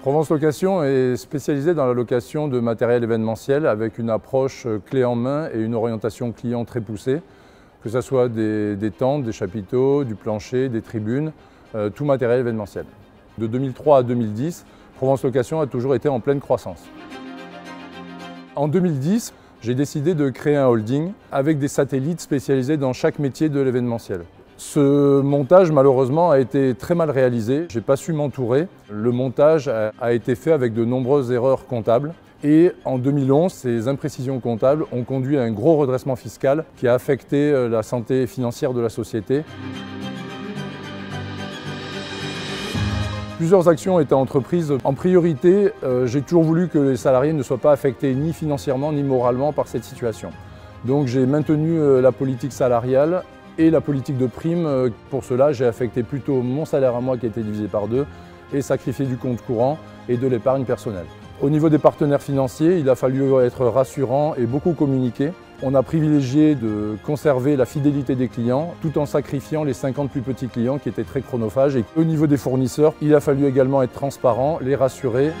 Provence Location est spécialisée dans la location de matériel événementiel avec une approche clé en main et une orientation client très poussée, que ce soit des tentes, des chapiteaux, du plancher, des tribunes, tout matériel événementiel. De 2003 à 2010, Provence Location a toujours été en pleine croissance. En 2010, j'ai décidé de créer un holding avec des satellites spécialisés dans chaque métier de l'événementiel. Ce montage, malheureusement, a été très mal réalisé. Je n'ai pas su m'entourer. Le montage a été fait avec de nombreuses erreurs comptables. Et en 2011, ces imprécisions comptables ont conduit à un gros redressement fiscal qui a affecté la santé financière de la société. Plusieurs actions ont été entreprises. En priorité, j'ai toujours voulu que les salariés ne soient pas affectés ni financièrement ni moralement par cette situation. Donc j'ai maintenu la politique salariale et la politique de prime. Pour cela, j'ai affecté plutôt mon salaire à moi qui a été divisé par 2 et sacrifié du compte courant et de l'épargne personnelle. Au niveau des partenaires financiers, il a fallu être rassurant et beaucoup communiquer. On a privilégié de conserver la fidélité des clients tout en sacrifiant les 50 plus petits clients qui étaient très chronophages. Et au niveau des fournisseurs, il a fallu également être transparent, les rassurer.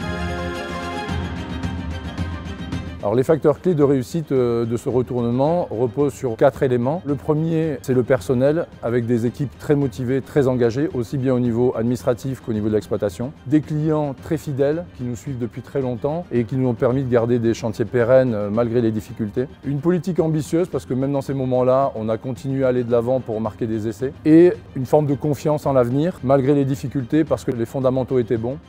Alors, les facteurs clés de réussite de ce retournement reposent sur 4 éléments. Le premier, c'est le personnel, avec des équipes très motivées, très engagées, aussi bien au niveau administratif qu'au niveau de l'exploitation. Des clients très fidèles qui nous suivent depuis très longtemps et qui nous ont permis de garder des chantiers pérennes malgré les difficultés. Une politique ambitieuse, parce que même dans ces moments-là, on a continué à aller de l'avant pour marquer des essais. Et une forme de confiance en l'avenir, malgré les difficultés, parce que les fondamentaux étaient bons.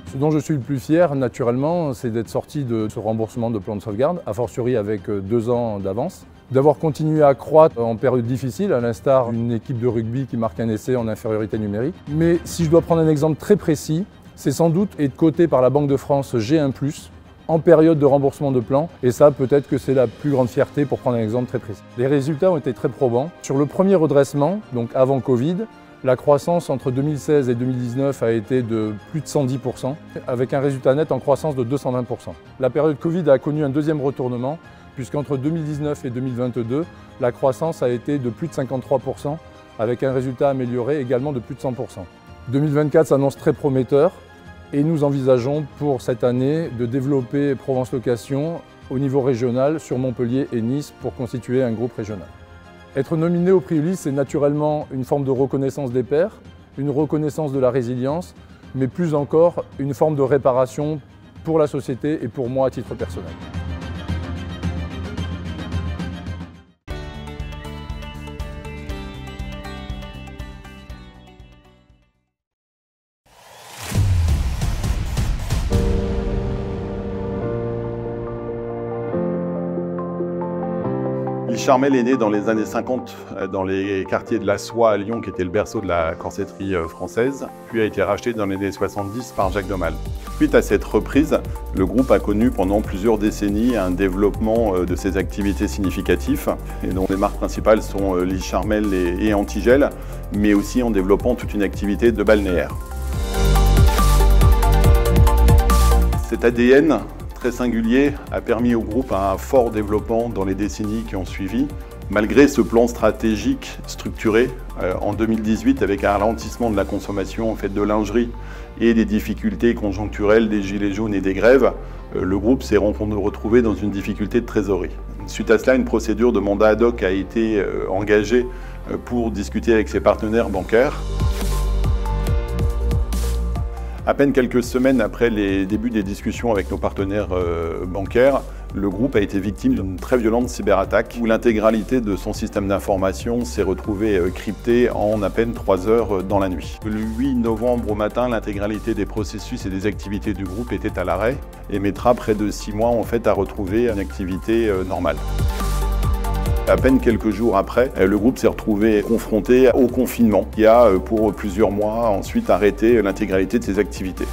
Ce dont je suis le plus fier, naturellement, c'est d'être sorti de ce remboursement de plan de sauvegarde, a fortiori avec 2 ans d'avance, d'avoir continué à croître en période difficile, à l'instar d'une équipe de rugby qui marque un essai en infériorité numérique. Mais si je dois prendre un exemple très précis, c'est sans doute être coté par la Banque de France G1+, en période de remboursement de plan, et ça peut-être que c'est la plus grande fierté pour prendre un exemple très précis. Les résultats ont été très probants. Sur le premier redressement, donc avant Covid, la croissance entre 2016 et 2019 a été de plus de 110%, avec un résultat net en croissance de 220%. La période Covid a connu un deuxième retournement, puisqu'entre 2019 et 2022, la croissance a été de plus de 53%, avec un résultat amélioré également de plus de 100%. 2024 s'annonce très prometteur, et nous envisageons pour cette année de développer Provence Location au niveau régional sur Montpellier et Nice pour constituer un groupe régional. Être nominé au prix Ulysse, c'est naturellement une forme de reconnaissance des pairs, une reconnaissance de la résilience, mais plus encore une forme de réparation pour la société et pour moi à titre personnel. Lee Charmel est né dans les années 50 dans les quartiers de la Soie à Lyon, qui était le berceau de la corsetterie française, puis a été racheté dans les années 70 par Jacques Domal. Suite à cette reprise, le groupe a connu pendant plusieurs décennies un développement de ses activités significatifs, et dont les marques principales sont Lee Charmel et Antigel, mais aussi en développant toute une activité de balnéaire. Cet ADN très singulier a permis au groupe un fort développement dans les décennies qui ont suivi, malgré ce plan stratégique structuré en 2018 avec un ralentissement de la consommation en fait de lingerie et des difficultés conjoncturelles, des gilets jaunes et des grèves. Le groupe s'est retrouvé dans une difficulté de trésorerie. Suite à cela, une procédure de mandat ad hoc a été engagée pour discuter avec ses partenaires bancaires. À peine quelques semaines après les débuts des discussions avec nos partenaires bancaires, le groupe a été victime d'une très violente cyberattaque où l'intégralité de son système d'information s'est retrouvée cryptée en à peine 3 heures dans la nuit. Le 8 novembre au matin, l'intégralité des processus et des activités du groupe était à l'arrêt et mettra près de 6 mois en fait à retrouver une activité normale. À peine quelques jours après, le groupe s'est retrouvé confronté au confinement qui a, pour plusieurs mois, ensuite arrêté l'intégralité de ses activités.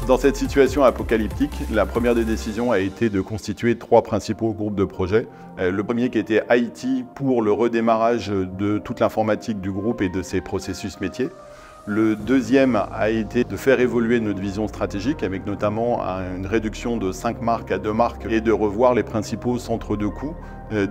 Dans cette situation apocalyptique, la première des décisions a été de constituer 3 principaux groupes de projets. Le premier qui était IT pour le redémarrage de toute l'informatique du groupe et de ses processus métiers. Le deuxième a été de faire évoluer notre vision stratégique avec notamment une réduction de 5 marques à 2 marques et de revoir les principaux centres de coûts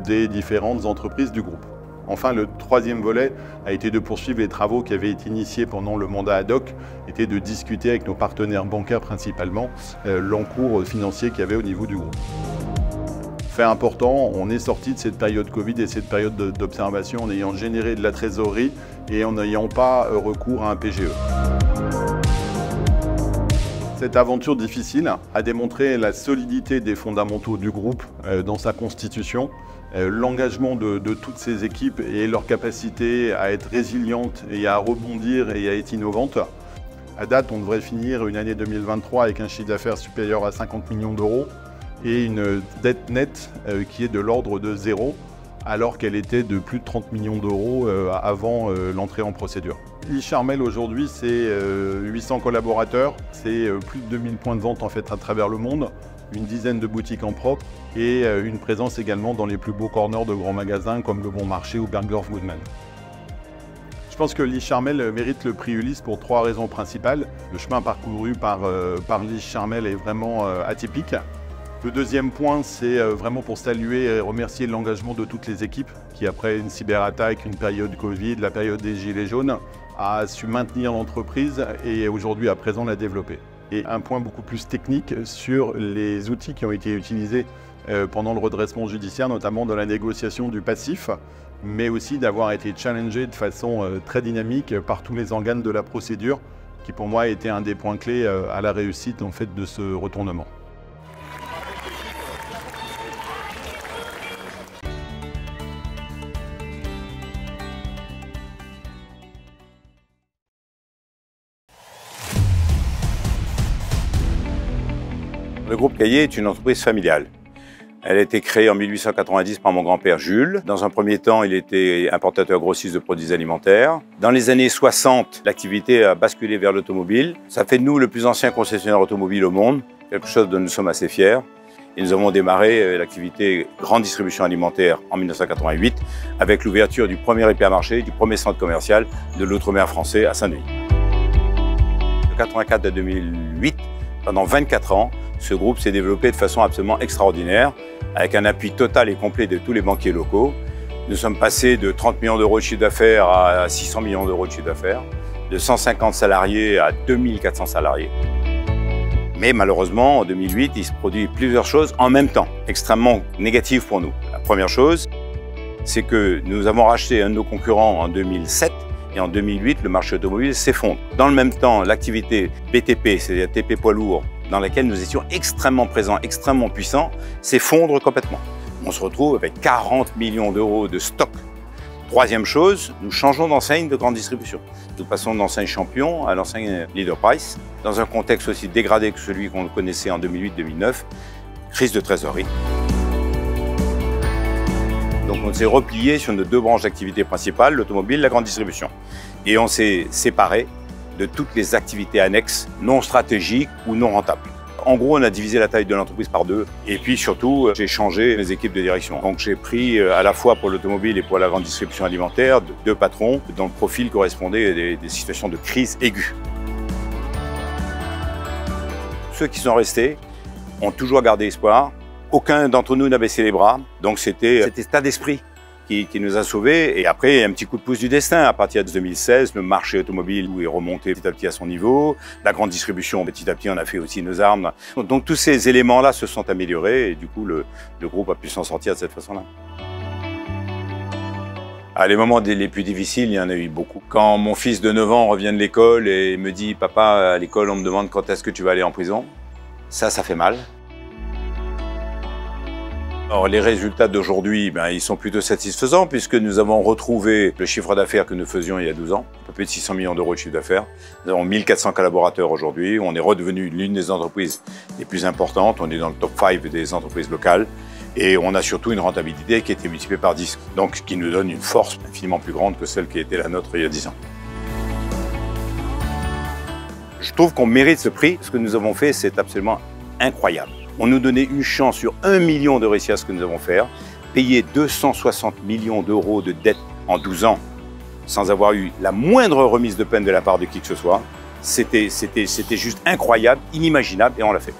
des différentes entreprises du groupe. Enfin, le troisième volet a été de poursuivre les travaux qui avaient été initiés pendant le mandat ad hoc, était de discuter avec nos partenaires bancaires principalement l'encours financier qu'il y avait au niveau du groupe. Fait important, on est sorti de cette période Covid et cette période d'observation en ayant généré de la trésorerie et en n'ayant pas recours à un PGE. Cette aventure difficile a démontré la solidité des fondamentaux du groupe dans sa constitution, l'engagement de toutes ces équipes et leur capacité à être résilientes et à rebondir et à être innovantes. À date, on devrait finir une année 2023 avec un chiffre d'affaires supérieur à 50 millions d'euros et une dette nette qui est de l'ordre de 0, alors qu'elle était de plus de 30 millions d'euros avant l'entrée en procédure. Lee Charmel aujourd'hui, c'est 800 collaborateurs, c'est plus de 2000 points de vente en fait à travers le monde, une dizaine de boutiques en propre et une présence également dans les plus beaux corners de grands magasins comme Le Bon Marché ou Bergdorf Goodman. Je pense que Lee Charmel mérite le prix Ulysse pour 3 raisons principales. Le chemin parcouru par Lee Charmel est vraiment atypique. Le deuxième point, c'est vraiment pour saluer et remercier l'engagement de toutes les équipes qui, après une cyberattaque, une période Covid, la période des Gilets jaunes, a su maintenir l'entreprise et aujourd'hui, à présent, la développer. Et un point beaucoup plus technique sur les outils qui ont été utilisés pendant le redressement judiciaire, notamment dans la négociation du passif, mais aussi d'avoir été challengé de façon très dynamique par tous les organes de la procédure, qui pour moi a été un des points clés à la réussite en fait, de ce retournement. Le groupe Caillé est une entreprise familiale. Elle a été créée en 1890 par mon grand-père Jules. Dans un premier temps, il était importateur grossiste de produits alimentaires. Dans les années 60, l'activité a basculé vers l'automobile. Ça fait de nous le plus ancien concessionnaire automobile au monde, quelque chose dont nous sommes assez fiers. Et nous avons démarré l'activité grande distribution alimentaire en 1988 avec l'ouverture du premier hypermarché, du premier centre commercial de l'outre-mer français à Saint-Denis. De 1984 à 2008, pendant 24 ans, ce groupe s'est développé de façon absolument extraordinaire, avec un appui total et complet de tous les banquiers locaux. Nous sommes passés de 30 millions d'euros de chiffre d'affaires à 600 millions d'euros de chiffre d'affaires, de 150 salariés à 2400 salariés. Mais malheureusement, en 2008, il se produit plusieurs choses en même temps, extrêmement négatives pour nous. La première chose, c'est que nous avons racheté un de nos concurrents en 2007, et en 2008, le marché automobile s'effondre. Dans le même temps, l'activité BTP, c'est-à-dire TP poids lourd, dans laquelle nous étions extrêmement présents, extrêmement puissants, s'effondre complètement. On se retrouve avec 40 millions d'euros de stock. Troisième chose, nous changeons d'enseigne de grande distribution. Nous passons d'enseigne Champion à l'enseigne Leader Price, dans un contexte aussi dégradé que celui qu'on connaissait en 2008-2009, crise de trésorerie. Donc on s'est replié sur nos 2 branches d'activité principales, l'automobile et la grande distribution. Et on s'est séparé de toutes les activités annexes non stratégiques ou non rentables. En gros, on a divisé la taille de l'entreprise par 2. Et puis surtout, j'ai changé les équipes de direction. Donc j'ai pris à la fois pour l'automobile et pour la grande distribution alimentaire 2 patrons dont le profil correspondait à des situations de crise aiguë. Ceux qui sont restés ont toujours gardé espoir. Aucun d'entre nous n'a baissé les bras. Donc c'était cet état d'esprit qui nous a sauvés. Et après, un petit coup de pouce du destin. À partir de 2016, le marché automobile est remonté petit à petit à son niveau. La grande distribution, petit à petit, on a fait aussi nos armes. Donc tous ces éléments-là se sont améliorés et du coup, le groupe a pu s'en sortir de cette façon-là. Les moments les plus difficiles, il y en a eu beaucoup. Quand mon fils de 9 ans revient de l'école et me dit « Papa, à l'école, on me demande quand est-ce que tu vas aller en prison », ça fait mal. Alors, les résultats d'aujourd'hui, ils sont plutôt satisfaisants puisque nous avons retrouvé le chiffre d'affaires que nous faisions il y a 12 ans, un peu plus de 600 millions d'euros de chiffre d'affaires. Nous avons 1400 collaborateurs aujourd'hui, on est redevenu l'une des entreprises les plus importantes, on est dans le top 5 des entreprises locales et on a surtout une rentabilité qui a été multipliée par 10, donc qui nous donne une force infiniment plus grande que celle qui était la nôtre il y a 10 ans. Je trouve qu'on mérite ce prix. Ce que nous avons fait, c'est absolument incroyable. On nous donnait une chance sur 1 million de réussir ce que nous avons fait, payer 260 millions d'euros de dettes en 12 ans, sans avoir eu la moindre remise de peine de la part de qui que ce soit. C'était juste incroyable, inimaginable, et on l'a fait.